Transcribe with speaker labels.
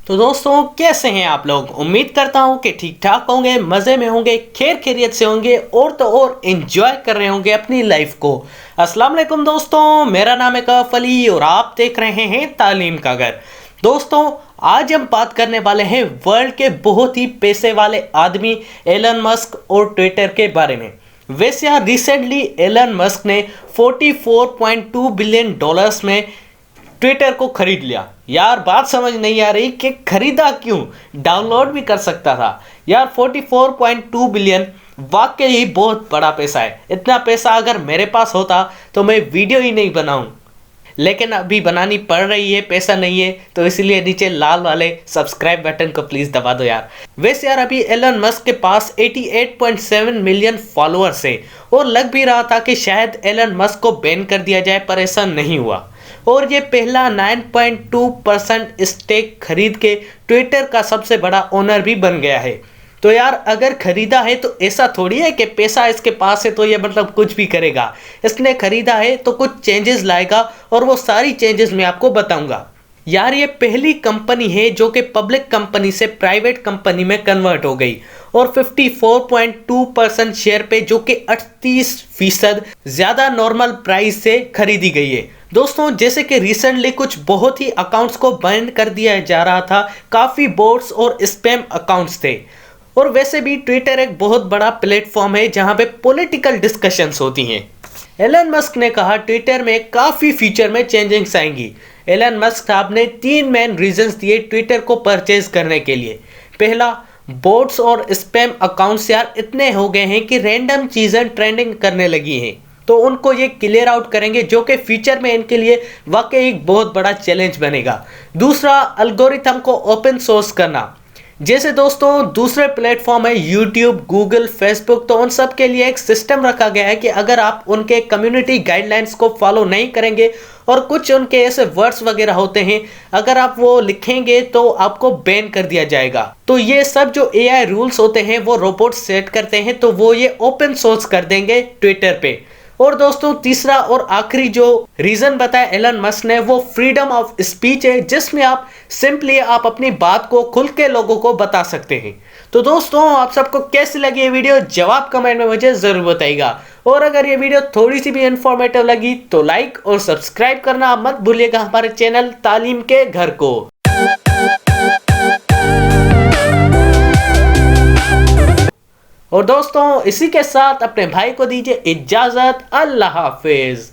Speaker 1: तो दोस्तों कैसे हैं आप लोग। उम्मीद करता हूं कि ठीक ठाक होंगे, मज़े में होंगे, खैर खैरियत से होंगे और तो और एंजॉय कर रहे होंगे अपनी लाइफ को। अस्सलाम वालेकुम दोस्तों, मेरा नाम है कैफ अली और आप देख रहे हैं तालीम का घर। दोस्तों आज हम बात करने वाले हैं वर्ल्ड के बहुत ही पैसे वाले आदमी एलन मस्क और ट्विटर के बारे में। वैसे यार रिसेंटली एलन मस्क ने 44.2 बिलियन डॉलर्स में ट्विटर को खरीद लिया। यार बात समझ नहीं आ रही कि खरीदा क्यों, डाउनलोड भी कर सकता था। यार 44.2 बिलियन वाकई ही बहुत बड़ा पैसा है। इतना पैसा अगर मेरे पास होता तो मैं वीडियो ही नहीं बनाऊं, लेकिन अभी बनानी पड़ रही है, पैसा नहीं है, तो इसलिए नीचे लाल वाले सब्सक्राइब बटन को प्लीज दबा दो यार। वैसे यार अभी एलन मस्क के पास 88.7 मिलियन फॉलोअर्स है और लग भी रहा था कि शायद एलन मस्क को बैन कर दिया जाए, पर ऐसा नहीं हुआ और ये पहला 9.2% स्टेक खरीद के ट्विटर का सबसे बड़ा ओनर भी बन गया है। तो यार अगर खरीदा है तो ऐसा थोड़ी है कि पैसा इसके पास है तो ये मतलब कुछ भी करेगा। इसने खरीदा है तो कुछ चेंजेस लाएगा और वो सारी चेंजेस मैं आपको बताऊंगा। यार ये पहली कंपनी है जो कि पब्लिक कंपनी से प्राइवेट कंपनी में कन्वर्ट हो गई और 54.2% शेयर पे, जो कि 38% ज्यादा नॉर्मल प्राइस से खरीदी गई है। दोस्तों जैसे कि रिसेंटली कुछ बहुत ही अकाउंट्स को बैन कर दिया जा रहा था, काफी बोट्स और स्पैम अकाउंट्स थे। और वैसे भी ट्विटर एक बहुत बड़ा प्लेटफॉर्म है जहां पे पॉलिटिकल डिस्कशंस होती हैं। एलन मस्क ने कहा ट्विटर में काफी फीचर में चेंजिंग्स आएंगी। एलन मस्क साहब ने 3 मेन रीजंस दिए ट्विटर को परचेज करने के लिए। पहला, बोट्स और स्पैम अकाउंट्स यार इतने हो गए हैं कि रैंडम चीजें ट्रेंडिंग करने लगी हैं, तो उनको ये क्लियर आउट करेंगे, जो कि फ्यूचर में इनके लिए वाकई एक बहुत बड़ा चैलेंज बनेगा। दूसरा, एल्गोरिथम को ओपन सोर्स करना। जैसे दोस्तों दूसरे प्लेटफॉर्म है यूट्यूब, गूगल, फेसबुक, तो उन सब के लिए एक सिस्टम रखा गया है कि अगर आप उनके कम्युनिटी गाइडलाइंस को फॉलो नहीं करेंगे और कुछ उनके ऐसे वर्ड्स वगैरह होते हैं, अगर आप वो लिखेंगे तो आपको बैन कर दिया जाएगा। तो ये सब जो एआई रूल्स होते हैं वो रोबोट सेट करते हैं, तो वो ये ओपन सोर्स कर देंगे ट्विटर पे। और दोस्तों तीसरा और आखिरी जो रीजन बताया एलन मस्क ने, वो फ्रीडम ऑफ स्पीच है, जिसमें आप सिंपली आप अपनी बात को खुल के लोगों को बता सकते हैं। तो दोस्तों आप सबको कैसी लगी ये वीडियो, जवाब कमेंट में मुझे जरूर बताइएगा। और अगर ये वीडियो थोड़ी सी भी इंफॉर्मेटिव लगी तो लाइक और सब्सक्राइब करना मत भूलिएगा हमारे चैनल तालीम के घर को। और दोस्तों इसी के साथ अपने भाई को दीजिए इजाजत। अल्लाह हाफिज।